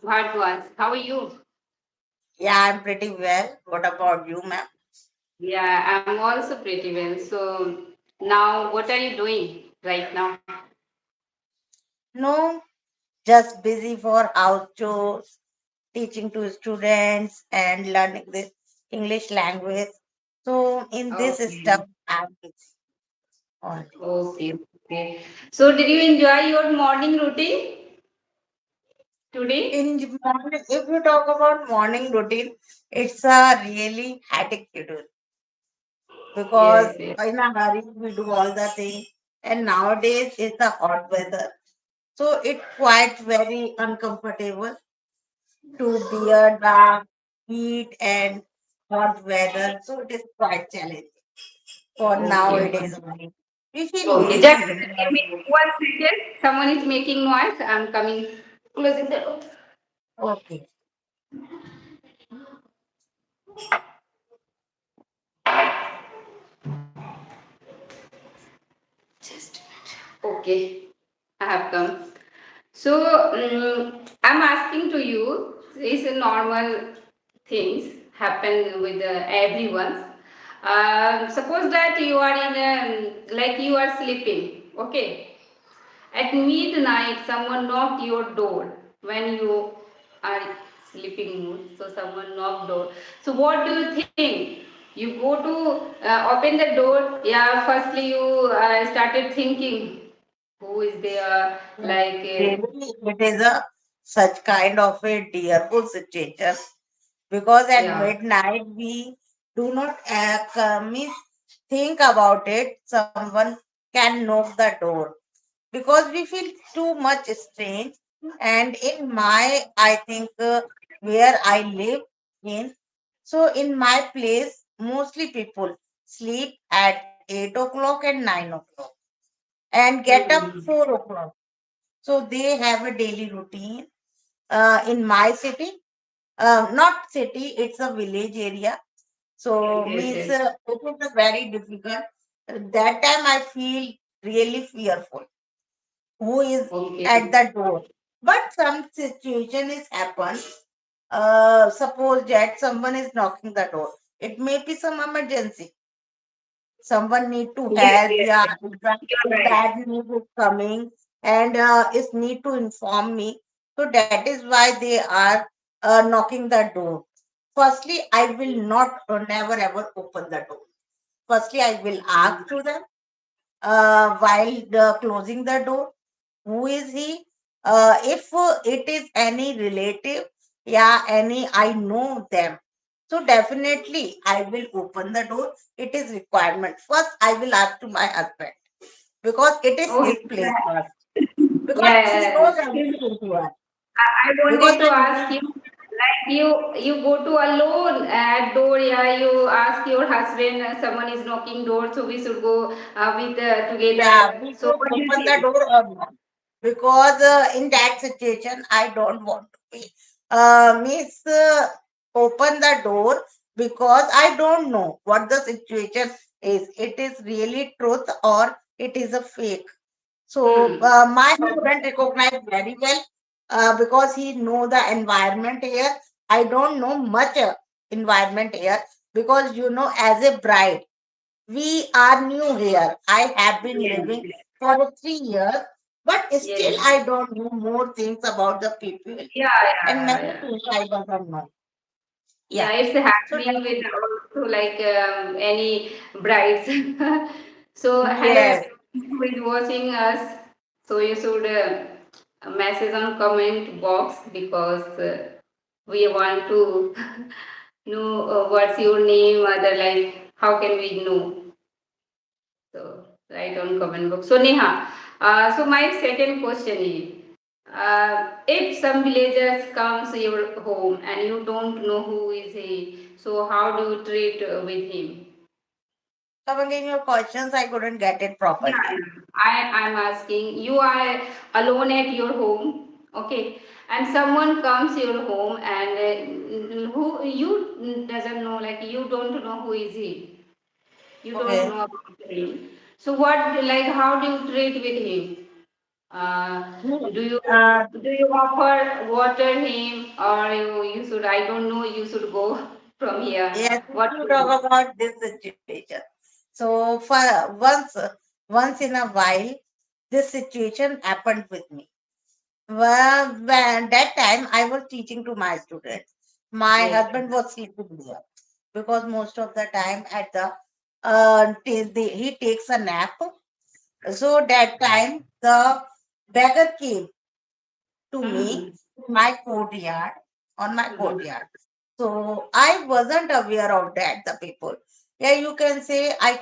Bhardwaj. How are you? Yeah, I'm pretty well. What about you, ma'am? Yeah, I'm also pretty well. So now, what are you doing right now? No, just busy for house chores, teaching to students and learning this English language. So in this Okay. stuff, I'm busy only. Okay. Okay. So did you enjoy your morning routine today? In the morning, if you talk about morning routine, it's a really hectic schedule because Yes. Yes. in a hurry we do all the things, and nowadays it's a hot weather, so it's quite very uncomfortable to bear the heat and hot weather. So it is quite challenging for Okay. nowadays only. We feel Okay. Just lazy give whenever me we- 1 second. Someone is making noise. I'm coming. Closing the door. Okay. Just a minute. Okay. I have come. So, I'm asking to you, these are normal things happen with everyone. Suppose that you are in like you are sleeping, okay? At midnight, someone knocked your door when you are sleeping mood. So someone knocked door. So what do you think? You go to open the door. Yeah, firstly you started thinking, who is there? Like Really, it is a such kind of a tearful situation because at yeah. midnight we do not means think about it. Someone can knock the door because we feel too much strange. And in my, I think where I live in, so in my place, mostly people sleep at 8 o'clock and 9 o'clock and get up Hmm. 4 o'clock. So they have a daily routine. In my city, not city, it's a village area. So Yes, means yes. it is a very difficult. That time I feel really fearful who is Okay. at the door. But some situation is happen. Suppose that someone is knocking the door. It may be some emergency. Someone need to Yes, help. yes, Yeah, yes. if You're right. bad news is coming and is need to inform me. So that is why they are knocking the door. Firstly, I will not never ever open the door. Firstly, I will ask to them while closing the door, who is he? If it is any relative, yeah, any I know them. So definitely I will open the door. It is requirement. First, I will ask to my husband because it is Oh, his place yeah, first. Because he yeah. knows Yeah. everything to us. I Because wanted to when ask you, like you go to alone at door, yeah, you ask your husband, someone is knocking door, so we should go with yeah, together. we So should what do you open the think? door or not. Because in that situation, I don't want to be miss open the door because I don't know what the situation is. It is really truth or it is a fake. So Hmm. my husband recognized very well because he know the environment here. I don't know much environment here because as a bride we are new here. I have been Yes, living yes, for 3 years, but still yes. I don't know more things about the people Yeah, and yeah, many yeah. things I don't know. Yeah, Yeah. it's So happening with definitely. also like any brides. So hello Yes. everyone who is watching us. So you should message on comment box because we want to know what's your name, other like how can we know? So write on comment box. So Neha, so my second question is, if some villagers comes to your home and you don't know who is he, so how do you treat with him? Come again, your questions I couldn't get it Yeah, properly. I'm asking. You are alone at your home, okay, and someone comes to your home and who you doesn't know, like you don't know who is he. You don't Okay. know about him. So what, like, how do you treat with him? Do you Uh, offer water him, or you should, I don't know, you should go from here? yes, if What you to do? talk about this situation. So for once in a while, this situation happened with me. Well, when that time I was teaching to my students. My Yes. husband was sleeping there because most of the time at the he takes a nap. So that time the beggar came to me Mm-hmm. in my courtyard on my Mm-hmm. courtyard. So I wasn't aware of that. The people, yeah, you can say I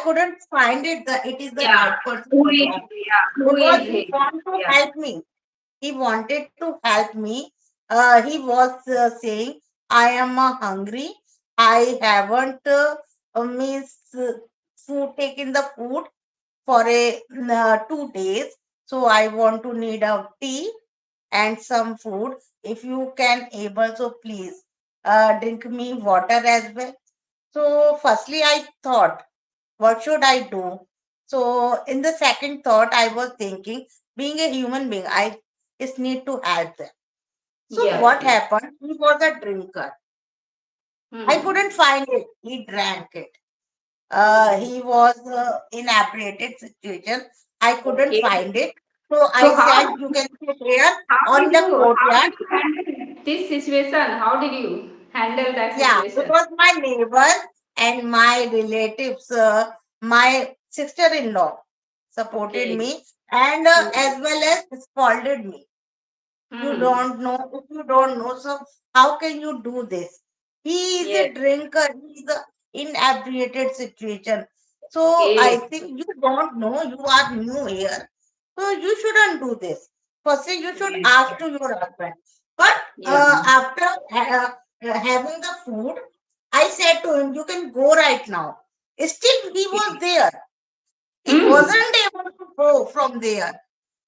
couldn't find it. It is the Yeah. right person Who or is? wrong Yeah. Who because is he he? wanted to Yeah. help me. He wanted to help me. He was saying, I am hungry. I haven't means food taken the food for 2 days. So I want to need a tea and some food. If you can able, so please drink me water as well. So firstly, I thought, what should I do? So in the second thought, I was thinking, being a human being, I just need to help them. So Yes. what Yes. happened? He was a drinker. I Mm-hmm. couldn't find it. He drank it. Mm-hmm. He was in abbreviated situation. I couldn't Okay. find it. So So I said, you can sit here did on the you courtyard. handle this situation? How did you handle that Yeah, situation? because my neighbor and my relatives, my sister-in-law supported Okay. me and as well as scolded me. You Mm-hmm. don't know, if you don't know, so how can you do this? He is Yes. a drinker, he is a inebriated situation. So I Okay. think you don't know, you are new here. So you shouldn't do this. Firstly, you should Yes. ask to your husband. But Yeah. after having the food, I said to him, you can go right now. Still, he was there. He Hmm. wasn't able to go from there.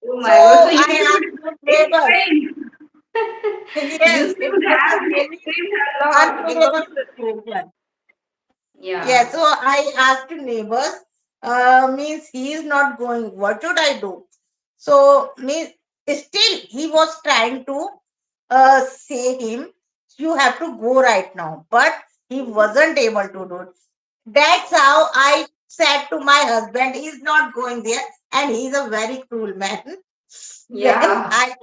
Oh So my God. So you I asked should my neighbors. explain. You Yes, it should was a have really explained a lot unbelievable because situation. Yeah, yeah. so I asked neighbors, means he is not going. What should I do? So means still he was trying to say him, you have to go right now, but he wasn't able to do it. That's how I said to my husband, he's not going there, and he's a very cruel man. Then Yeah. I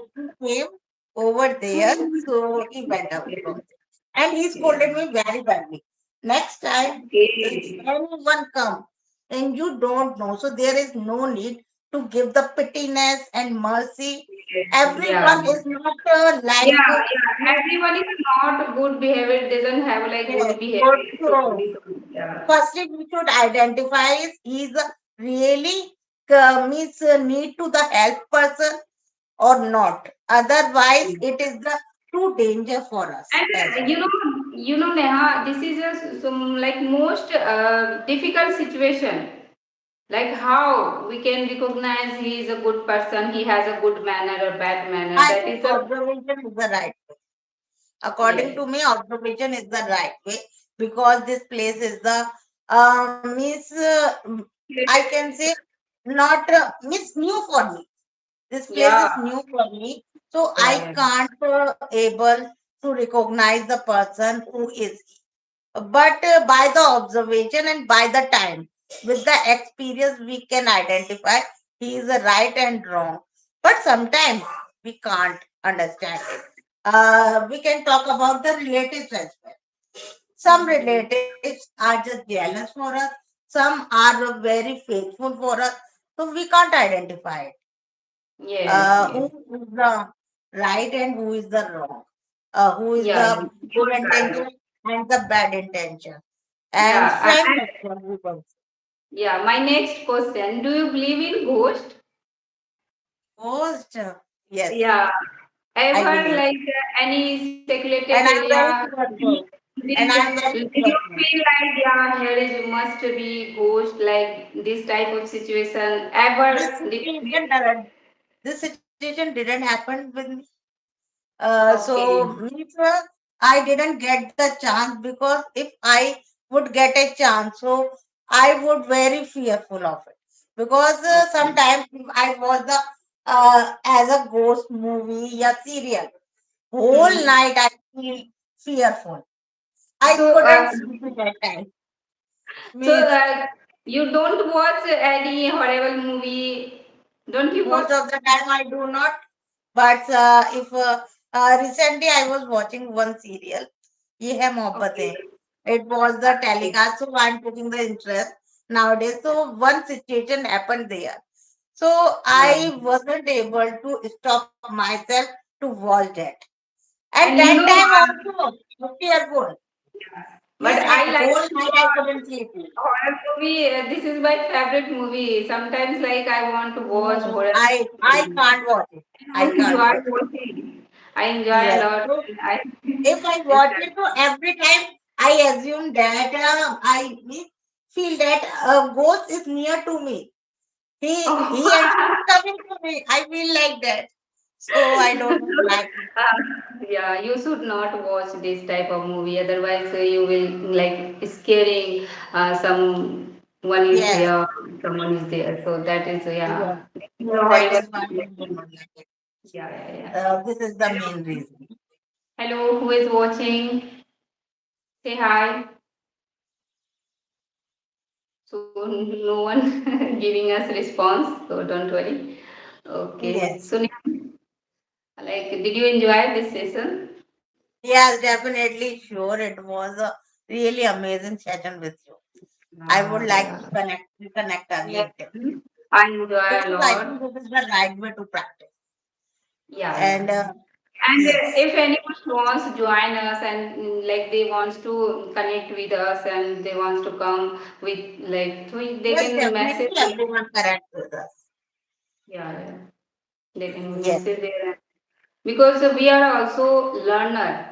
came over there, so he went away from there. And he Yeah. scolded me very badly. Next time, if Okay. anyone come and you don't know, so there is no need to give the pittiness and mercy. Yeah. Everyone is not Yeah, like yeah. Everyone is not good behavior. Doesn't have like yes, good good behavior. So to yeah. firstly we should identify is he's really means need to the help person or not. Otherwise, it is the true danger for us And as well. Neha, this is some like most difficult situation. Like how we can recognize he is a good person, he has a good manner or bad manner. I That think is a observation is the right way. According yes. to me, observation is the right way because this place is the means I can say not means new for me. This place Yeah, is new for me, so yeah, I yeah. can't able to recognize the person who is but by the observation and by the time with the experience we can identify he is right and wrong, but sometimes we can't understand it. We can talk about the relatives as well. Some Mhm. relatives are just jealous for us, some are very faithful for us, so we can't identify it. Yes, Who yes. is the right and who is the wrong, who is Yeah, the yeah. good You're right. intention and the bad intention, and Yeah, friend and as well, we can say. yeah, my next question, do you believe in ghost? Ghost, yes, Yeah. I Ever believe, like any speculated and I'm area? very fearful, and I'm very Did you fearful. feel like yeah, here is must be ghost like this type of situation? Ever This did you situation, feel? this situation didn't happen with me. So Okay. means I didn't get the chance because if I would get a chance, so I would very fearful of it. because Okay. sometimes if I watch the as a ghost movie or serial, whole Hmm. night I feel fearful. I So, couldn't sleep at that time. so Means you don't watch any horrible movie, don't you most watch? of the time I do not. But if recently I was watching one serial, Ye Hai Mohabbat Okay. Hai. It was the Okay. telecast, so I'm taking the interest nowadays. So one situation happened there. So Yeah. I wasn't able to stop myself to watch that. And And that you know, time also, was fearful. but Means I like whole night I couldn't sleep. horror movie. This is my favorite movie. Sometimes, like I want to watch No, horror I movie. can't watch it. I I can't enjoy watch it. watching. I enjoy a Yes. lot. So And I if I it's watch it, so every time I assume that feel that a ghost is near to me. He and she is oh. coming to me. I feel like that. So I don't know why. Yeah, you should not watch this type of movie. Otherwise, you will like scaring. Someone is Yes, here, someone is there. So that is yes. yeah, So that horrible. is why I do not like it. Yeah, yeah, yeah. This is the main reason. Hello, who is watching? Say hi. So no one giving us response. So don't worry. Okay. Yes. So like, did you enjoy this session? Yes, definitely. Sure, it was a really amazing session with you. I would like to Yeah. reconnect Yeah. again I enjoy a because I think lot. this is the right way to practice. Yeah, yeah. And And yes, if anyone wants to join us and like they wants to connect with us and they wants to come with like so they yes, can definitely message there. everyone correct with us. Yeah, yeah. They can Yes, message there because we are also learner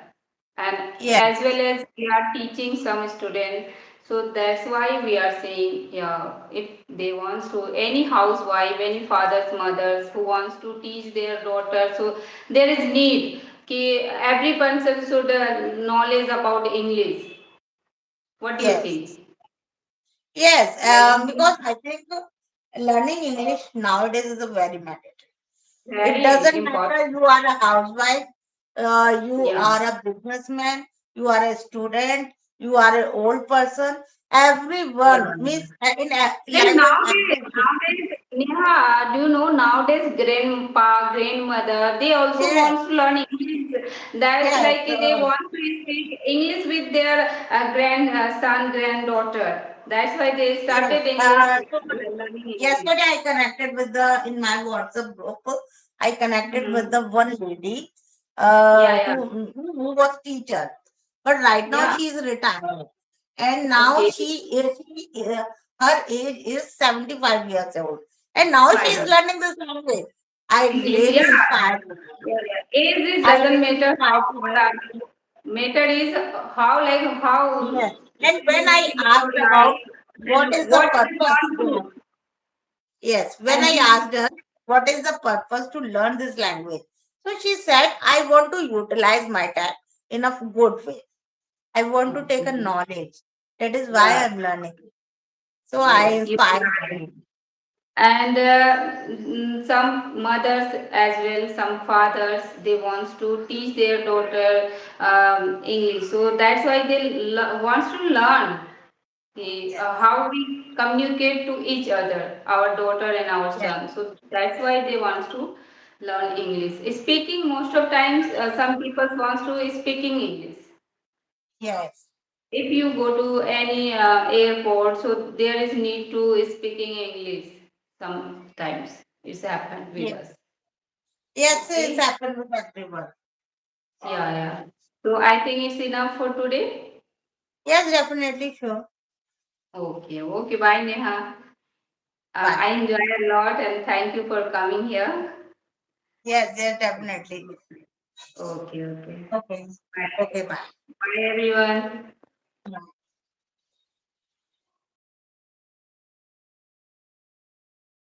and as yes, well as we are teaching some students, so that's why we are saying yeah, if they wants to any housewife, any fathers mothers who wants to teach their daughter, so there is need कि every person should knowledge about English. What do you yes, think? yes. Like Because I think learning English nowadays is a very mandatory. It very doesn't important. matter you are a housewife, you Yeah. are a businessman, you are a student, you are an old person. Everyone Yeah. means in And life of everything. nowadays, Neha, do you know nowadays grandpa, grandmother, they also Yes, want to learn English. That's yes, like they want to speak English with their grandson, granddaughter. That's why they yes. started English, So learning English. yesterday I connected with the in my WhatsApp group. I connected with Hmm. the one lady Yeah, yeah, who was teacher, but right now yeah. she is retired, and now Okay. her age is 75 years old, and now she My is God. learning this language. I English, yeah. really inspired with her. Yeah, yeah. Age is I doesn't really matter how inspired to old her. are you. Matter is how like how Yes, and when you I see your asked about life what and is the what you purpose, want to do. yes, when And I she, asked her what is the purpose to learn this language, so she said, I want to utilize my time in a good way. I want to take a okay. knowledge. That is why Yeah, I'm learning. So I yes, you are inspired right. her. And some mothers as well, some fathers, they wants to teach their daughter English. So that's why they wants to learn Yes, how we communicate to each other, our daughter and our yes, son. So that's why they want to learn English. Speaking most of times, some people wants to speaking English. yes, If you go to any airport, so there is need to speaking English. Sometimes it's happened with yes. us. Yes, it's Okay. happened with everyone. Yeah, yeah. So I think it's enough for today. Yes, definitely, sure. Okay, okay. Bye, Neha. Bye. I enjoy a lot and thank you for coming here. Yes, yes, definitely. Okay, okay. Okay. Bye. Okay, bye. Bye, everyone. Bye.